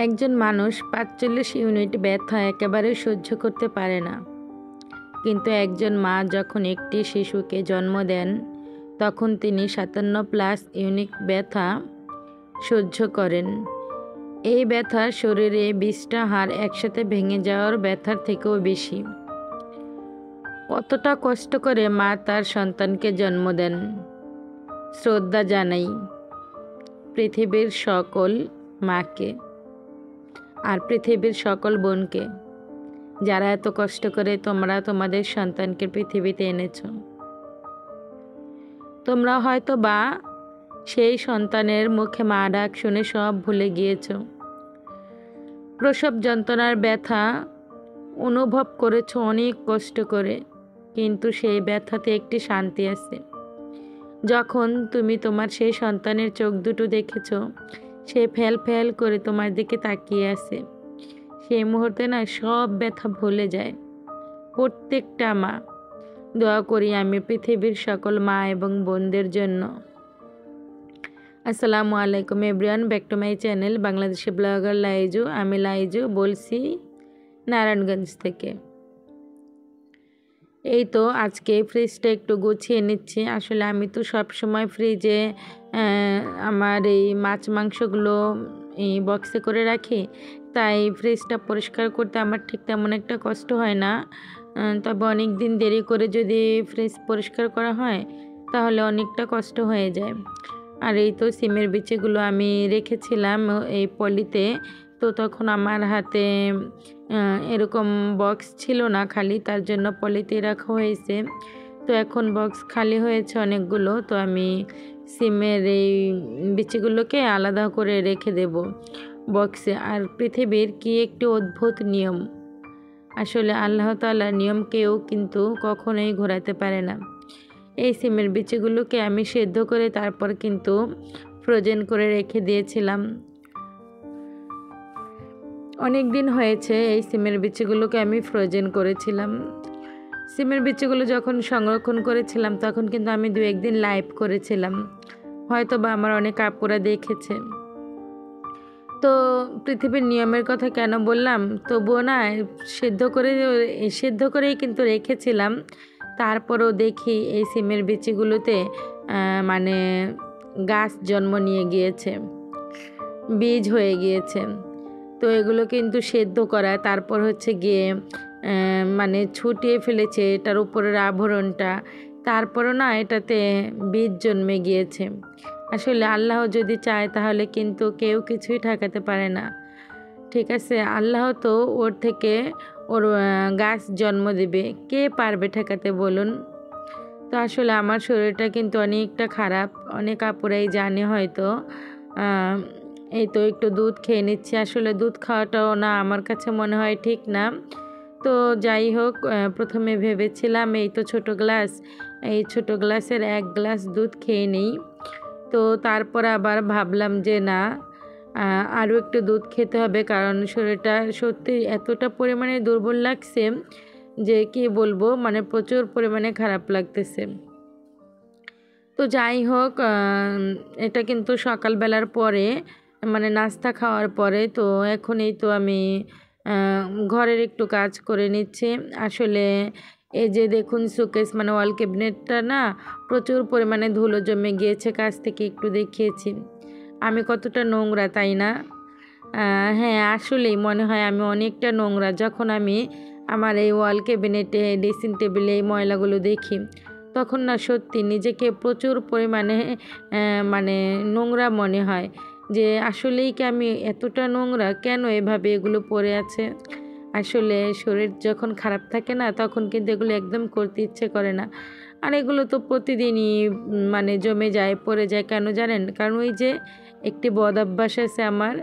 একজন মানুষ ৪৫ ইউনিট ব্যথা একেবারে সহ্য করতে পারে না, কিন্তু একজন মা যখন একটি শিশুকে জন্ম দেন তখন তিনি ৫৭+ ইউনিট ব্যথা সহ্য করেন। এই ব্যথা শরীরে ২০টা হাড় একসাথে ভেঙে যাওয়ার ব্যথার থেকেও বেশি। কতটা কষ্ট করে মা তার সন্তানকে জন্ম দেন। শ্রদ্ধা জানাই পৃথিবীর সকল মাকে আর পৃথিবীর সকল বোনকে, যারা এত কষ্ট করে তোমরা তোমাদের সন্তানকে পৃথিবীতে এনেছ। তোমরা হয়তো বা সেই সন্তানের মুখে মা ডাক শুনে সব ভুলে গিয়েছ। প্রসব যন্ত্রণার ব্যথা অনুভব করেছ অনেক কষ্ট করে, কিন্তু সেই ব্যথাতে একটি শান্তি আছে। যখন তুমি তোমার সেই সন্তানের চোখ দুটো দেখেছ, সে ফেল ফেল করে তোমার দিকে তাকিয়ে আছে, সেই মুহূর্তে না সব ব্যথা ভুলে যায় প্রত্যেকটা মা। দোয়া করি আমি পৃথিবীর সকল মা এবং বোনদের জন্য। আসসালামু আলাইকুম everyone, back to my channel Bangladeshi blogger Laiju. আমি লাইজু বলছি নারায়ণগঞ্জ থেকে। এই তো আজকে ফ্রিজটা একটু গুছিয়ে নিচ্ছি। আসলে আমি তো সব সময় ফ্রিজে আমার এই মাছ মাংসগুলো এই বক্সে করে রাখি, তাই ফ্রিজটা পরিষ্কার করতে আমার ঠিক তেমন একটা কষ্ট হয় না। তবে অনেক দিন দেরি করে যদি ফ্রিজ পরিষ্কার করা হয় তাহলে অনেকটা কষ্ট হয়ে যায়। আর এই তো সিমের বিচিগুলো আমি রেখেছিলাম এই পলিতে, তো তখন আমার হাতে এরকম বক্স ছিল না, খালি, তার জন্য পলিতে রাখা হয়েছে। তো এখন বক্স খালি হয়েছে অনেকগুলো, তো আমি সিমের এই বিচিগুলোকে আলাদা করে রেখে দেব বক্সে। আর পৃথিবীর কি একটি অদ্ভুত নিয়ম, আসলে আল্লাহ তাআলার নিয়ম কেউ কিন্তু কখনোই ঘোরাতে পারে না। এই সিমের বিচিগুলোকে আমি সেদ্ধ করে তারপর কিন্তু ফ্রোজেন করে রেখে দিয়েছিলাম। অনেক দিন হয়েছে এই সিমের বিচিগুলোকে আমি ফ্রোজেন করেছিলাম। সিমের বিচিগুলো যখন সংরক্ষণ করেছিলাম তখন কিন্তু আমি ২-১ দিন লাইভ করেছিলাম, হয়তো বা আমার অনেক আপুরা দেখেছে। তো পৃথিবীর নিয়মের কথা কেন বললাম, তবুও না সেদ্ধ করেই কিন্তু রেখেছিলাম। তারপরও দেখি এই সিমের বিচিগুলোতে মানে গাছ জন্ম নিয়ে গিয়েছে, বীজ হয়ে গিয়েছে। তো এগুলো কিন্তু সেদ্ধ করা, তারপর হচ্ছে গিয়ে মানে ছুটিয়ে ফেলেছে এটার উপরের আবরণটা, তারপরও না এটাতে বীজ জন্মে গিয়েছে। আসলে আল্লাহ যদি চায় তাহলে কিন্তু কেউ কিছুই ঠেকাতে পারে না। ঠিক আছে, আল্লাহ তো ওর থেকে ওর গাছ জন্ম দেবে, কে পারবে ঠেকাতে বলুন। তো আসলে আমার শরীরটা কিন্তু অনেকটা খারাপ, অনেক আপুরাই জানে হয়তো। এই তো একটু দুধ খেয়ে নিচ্ছি। আসলে দুধ খাওয়াটাও না আমার কাছে মনে হয় ঠিক না। তো যাই হোক, প্রথমে ভেবেছিলাম এই তো এই ছোট গ্লাসের ১ গ্লাস দুধ খেয়ে নিই। তো তারপর আবার ভাবলাম যে না, আরও একটু দুধ খেতে হবে, কারণ শরীরটা সত্যি এতটা পরিমাণে দুর্বল লাগছে যে কি বলবো, মানে প্রচুর পরিমাণে খারাপ লাগতেছে। তো যাই হোক, এটা কিন্তু সকালবেলার পরে, মানে নাস্তা খাওয়ার পরে। তো এখন এই তো আমি ঘরের একটু কাজ করে নিচ্ছি। আসলে এই যে দেখুন শোকেস মানে ওয়াল ক্যাবিনেটটা না প্রচুর পরিমাণে ধুলো জমে গিয়েছে, কাছ থেকে একটু দেখিয়েছি আমি কতটা নোংরা, তাই না? হ্যাঁ, আসলেই মনে হয় আমি অনেকটা নোংরা যখন আমি আমার এই ওয়াল ক্যাবিনেটে, ড্রেসিং টেবিলে এই ময়লাগুলো দেখি, তখন না সত্যি নিজেকে প্রচুর পরিমাণে মানে নোংরা মনে হয় যে আসলেই কি আমি এতটা নোংরা, কেন এভাবে এগুলো পড়ে আছে। আসলে শরীর যখন খারাপ থাকে না তখন কিন্তু এগুলো একদম করতে ইচ্ছে করে না। আর এগুলো তো প্রতিদিনই মানে জমে যায়, পড়ে যায়। কেন জানেন? কারণ ওই যে একটি বদ অভ্যাস আছে আমার,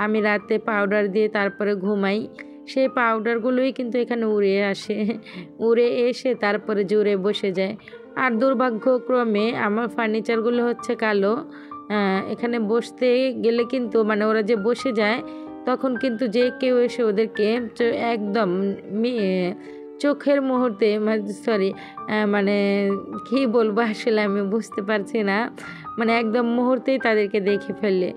আমি রাতে পাউডার দিয়ে তারপরে ঘুমাই, সেই পাউডারগুলোই কিন্তু এখানে উড়ে আসে, উড়ে এসে তারপরে জুড়ে বসে যায়। আর দুর্ভাগ্যক্রমে আমার ফার্নিচারগুলো হচ্ছে কালো। এখানে বসতে গেলে কিন্তু মানে ওরা যে বসে যায় তখন কিন্তু যে কেউ এসে ওদেরকে একদম চোখের মুহূর্তে, মানে কী বলবো আসলে আমি বুঝতে পারছি না, মানে একদম মুহূর্তেই তাদেরকে দেখে ফেললে।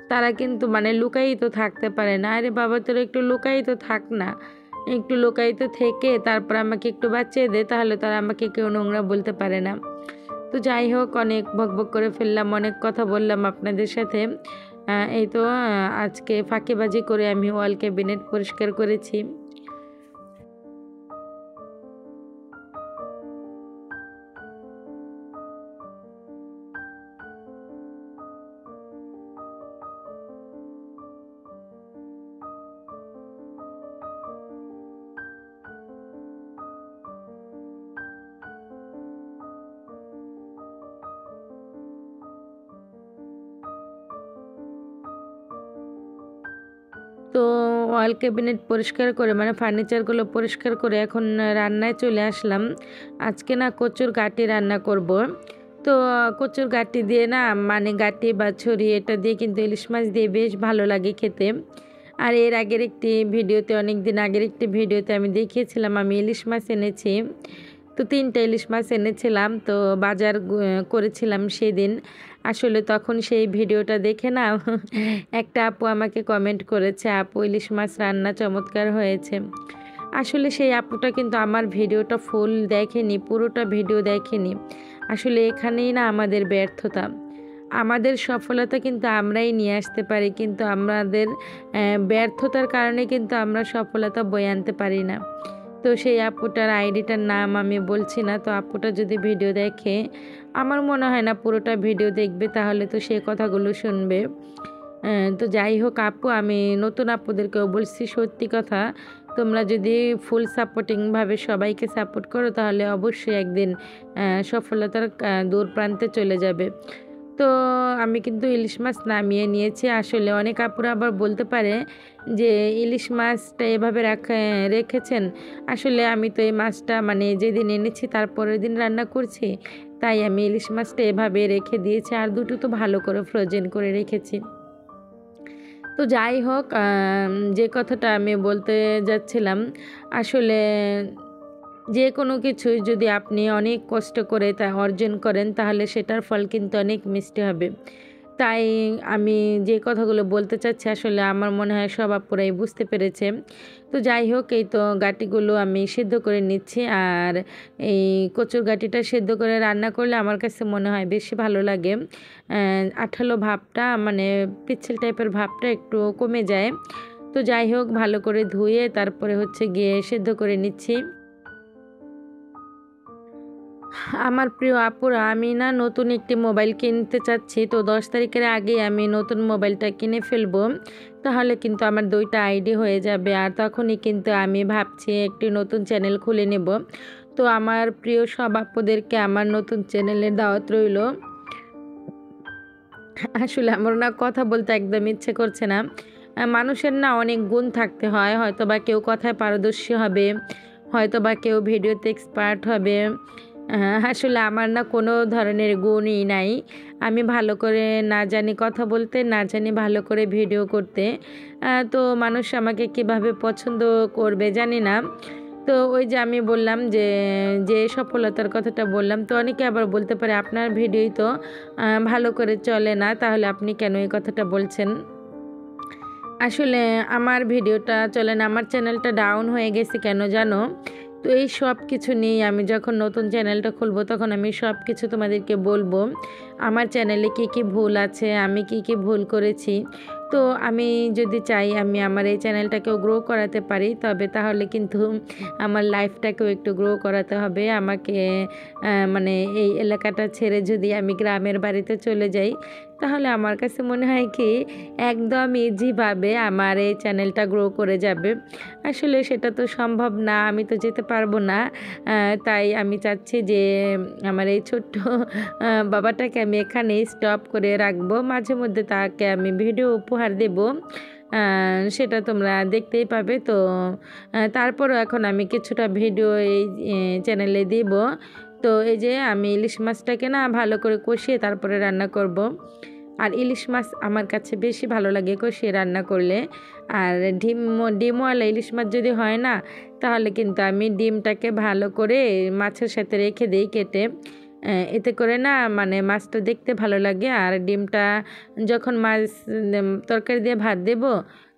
তারা কিন্তু মানে লুকায়িত থাকতে পারে না। আরে বাবা, তোর একটু লুকায়িত থাক না, একটু লুকায়িত থেকে তারপর আমাকে একটু বাঁচিয়ে দে, তাহলে তারা আমাকে কেউ নোংরা বলতে পারে না। তো যাই হোক, অনেক বকবক করে ফেললাম, অনেক কথা বললাম আপনাদের সাথে। এই তো আজকে ফাঁকিবাজি করে আমি ওয়াল ক্যাবিনেট পরিষ্কার করেছি। তো ওয়াল ক্যাবিনেট পরিষ্কার করে মানে ফার্নিচারগুলো পরিষ্কার করে এখন রান্নায় চলে আসলাম। আজকে না কচুর গাঁটি রান্না করব। তো কচুর গাঁটি দিয়ে না মানে গাঁটি বা ছড়ি এটা দিয়ে কিন্তু ইলিশ মাছ দিয়ে বেশ ভালো লাগে খেতে। আর এর আগের একটি ভিডিওতে, অনেক দিন আগের একটি ভিডিওতে আমি দেখিয়েছিলাম আমি ইলিশ মাছ এনেছি। তো 3টা ইলিশ মাছ এনেছিলাম, তো বাজার করেছিলাম সেদিন। আসলে তখন সেই ভিডিওটা দেখে না একটা আপু আমাকে কমেন্ট করেছে, আপু ইলিশ মাছ রান্না চমৎকার হয়েছে। আসলে সেই আপুটা কিন্তু আমার ভিডিওটা ফুল দেখেনি, পুরোটা ভিডিও দেখেনি। আসলে এখানেই না আমাদের ব্যর্থতা। আমাদের সফলতা কিন্তু আমরাই নিয়ে আসতে পারি, কিন্তু আমাদের ব্যর্থতার কারণে কিন্তু আমরা সফলতা বয়ে আনতে পারি না। তো সেই আপুটার আইডিটার নাম আমি বলছি না। তো আপুটা যদি ভিডিও দেখে, আমার মনে হয় না পুরোটা ভিডিও দেখবে, তাহলে তো সে কথাগুলো শুনবে। তো যাই হোক আপু, আমি নতুন আপুদেরকেও বলছি সত্যি কথা, তোমরা যদি ফুল সাপোর্টিংভাবে সবাইকে সাপোর্ট করো তাহলে অবশ্যই একদিন সফলতার দূর প্রান্তে চলে যাবে। তো আমি কিন্তু ইলিশ মাছ নামিয়ে নিয়েছি। আসলে অনেক আপুরা আবার বলতে পারে যে ইলিশ মাছটা এভাবে রেখেছেন। আসলে আমি তো এই মাছটা মানে যেদিন এনেছি তারপরের দিন রান্না করছি, তাই আমি ইলিশ মাছটা এভাবে রেখে দিয়েছি। আর দুটো তো ভালো করে ফ্রোজেন করে রেখেছি। তো যাই হোক, যে কথাটা আমি বলতে যাচ্ছিলাম, আসলে যে কোনো কিছুই যদি আপনি অনেক কষ্ট করে তা অর্জন করেন তাহলে সেটার ফল কিন্তু অনেক মিষ্টি হবে। তাই আমি যে কথাগুলো বলতে চাচ্ছি আসলে আমার মনে হয় সব আপুরাই বুঝতে পেরেছে। তো যাই হোক, এই তো গাঁটিগুলো আমি সিদ্ধ করে নিচ্ছি। আর এই কচুর গাঁটিটা সিদ্ধ করে রান্না করলে আমার কাছে মনে হয় বেশি ভালো লাগে। আঠালো ভাবটা মানে পিচ্ছিল টাইপের ভাবটা একটু কমে যায়। তো যাই হোক, ভালো করে ধুয়ে তারপরে হচ্ছে গিয়ে সিদ্ধ করে নিচ্ছি। আমার প্রিয় আপুরা, আমি না নতুন একটি মোবাইল কিনতে চাচ্ছি। তো 10 তারিখের আগেই আমি নতুন মোবাইলটা কিনে ফেলবো, তাহলে কিন্তু আমার 2টা আইডি হয়ে যাবে। আর তখনই কিন্তু আমি ভাবছি একটি নতুন চ্যানেল খুলে নেব। তো আমার প্রিয় সব আপুদেরকে আমার নতুন চ্যানেলের দাওয়াত রইল। আসলে আমার না কথা বলতে একদম ইচ্ছে করছে না। মানুষের না অনেক গুণ থাকতে হয়, হয়তো বা কেউ কথায় পারদর্শী হবে, হয়তো বা কেউ ভিডিওতে এক্সপার্ট হবে। আসলে আমার না কোনো ধরনের গুণই নাই। আমি ভালো করে না জানি কথা বলতে, না জানি ভালো করে ভিডিও করতে। তো মানুষ আমাকে কিভাবে পছন্দ করবে জানি না। তো ওই যে আমি বললাম যে যে সফলতার কথাটা বললাম, তো অনেকে আবার বলতে পারে আপনার ভিডিওই তো ভালো করে চলে না, তাহলে আপনি কেন এই কথাটা বলছেন। আসলে আমার ভিডিওটা চলে না, আমার চ্যানেলটা ডাউন হয়ে গেছে কেন জানো? তো এই সব কিছু নিয়ে আমি যখন নতুন চ্যানেলটা খুলবো তখন আমি সব কিছু তোমাদেরকে বলবো। আমার চ্যানেলে কী কী ভুল আছে, আমি কী কী ভুল করেছি। তো আমি যদি চাই আমি আমার এই চ্যানেলটাকেও গ্রো করাতে পারি, তবে তাহলে কিন্তু আমার লাইফটাকেও একটু গ্রো করাতে হবে আমাকে। মানে এই এলাকাটা ছেড়ে যদি আমি গ্রামের বাড়িতে চলে যাই, তাহলে আমার কাছে মনে হয় কি একদম ইজিভাবে আমার এই চ্যানেলটা গ্রো করে যাবে। আসলে সেটা তো সম্ভব না, আমি তো যেতে পারবো না। তাই আমি চাচ্ছি যে আমার এই ছোট্ট বাবাটাকে আমি এখানেই স্টপ করে রাখবো। মাঝে মধ্যে তাকে আমি ভিডিও উপহার দেব, সেটা তোমরা দেখতেই পাবে। তো তারপরও এখন আমি কিছুটা ভিডিও এই চ্যানেলে দিব। তো এই যে আমি ইলিশ মাছটাকে না ভালো করে কষিয়ে তারপরে রান্না করব। আর ইলিশ মাছ আমার কাছে বেশি ভালো লাগে কষিয়ে রান্না করলে। আর ডিমওয়ালা ইলিশ মাছ যদি হয় না, তাহলে কিন্তু আমি ডিমটাকে ভালো করে মাছের সাথে রেখে দিই কেটে। এতে করে না মানে মাছটা দেখতে ভালো লাগে। আর ডিমটা যখন মাছ তরকারি দিয়ে ভাত দেব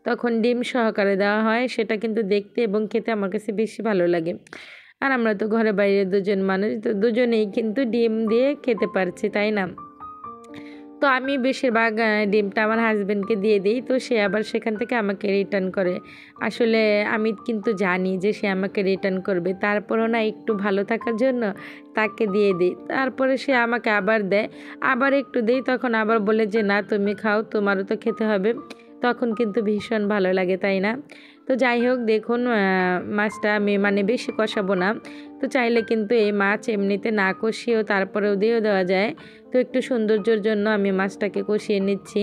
তখন ডিম সহকারে দেওয়া হয়, সেটা কিন্তু দেখতে এবং খেতে আমার কাছে বেশি ভালো লাগে। আর আমরা তো ঘরে বাইরে দুজন মানুষ, তো দুজনেই কিন্তু ডিম দিয়ে খেতে পারছি, তাই না? তো আমি বেশিরভাগ ডিমটা আমার হাজব্যান্ডকে দিয়ে দিই, তো সে আবার সেখান থেকে আমাকে রিটার্ন করে। আসলে আমি কিন্তু জানি যে সে আমাকে রিটার্ন করবে, তারপরও না একটু ভালো থাকার জন্য তাকে দিয়ে দিই। তারপরে সে আমাকে আবার দেয়, আবার একটু দেই, তখন আবার বলে যে না তুমি খাও, তোমারও তো খেতে হবে। তখন কিন্তু ভীষণ ভালো লাগে, তাই না? তো যাই হোক, দেখুন মাছটা আমি মানে বেশি কষাবো না। তো চাইলে কিন্তু এই মাছ এমনিতে না কষিয়েও তারপরেও দিয়েও দেওয়া যায়। তো একটু সৌন্দর্যের জন্য আমি মাছটাকে কষিয়ে নিচ্ছি।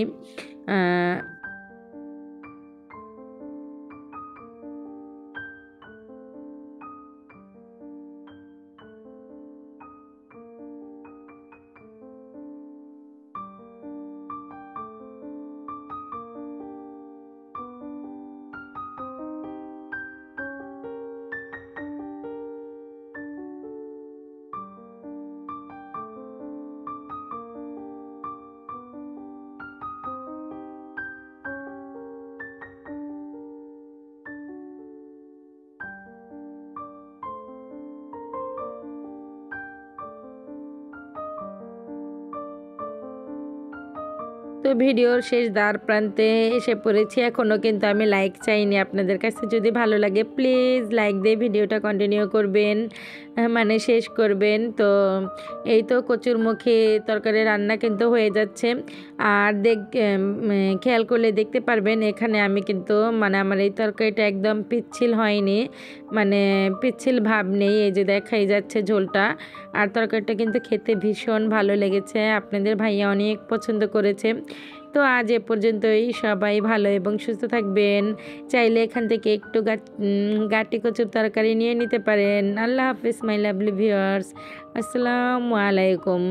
তো ভিডিওর শেষ দ্বার প্রান্তে এসে পড়েছি, এখনও কিন্তু আমি লাইক চাইনি। আপনাদের কাছে যদি ভালো লাগে প্লিজ লাইক দিয়ে ভিডিওটা কন্টিনিউ করবেন, মানে শেষ করবেন। তো এই তো কচুরমুখী তরকারি রান্না কিন্তু হয়ে যাচ্ছে। আর খেয়াল করলে দেখতে পারবেন এখানে আমি কিন্তু মানে আমার এই তরকারিটা একদম পিচ্ছিল হয়নি, মানে পিচ্ছিল ভাব নেই, এই যে দেখাই যাচ্ছে ঝোলটা। আর তরকারিটা কিন্তু খেতে ভীষণ ভালো লেগেছে, আপনাদের ভাইয়া অনেক পছন্দ করেছে। তো আজ এ পর্যন্তই, সবাই ভালো এবং সুস্থ থাকবেন। চাইলে এখান থেকে একটু গাটি কচুর তরকারি নিয়ে নিতে পারেন। আল্লাহ হাফিজ মাই লাভলি ভিউয়ার্স, আসসালামু আলাইকুম।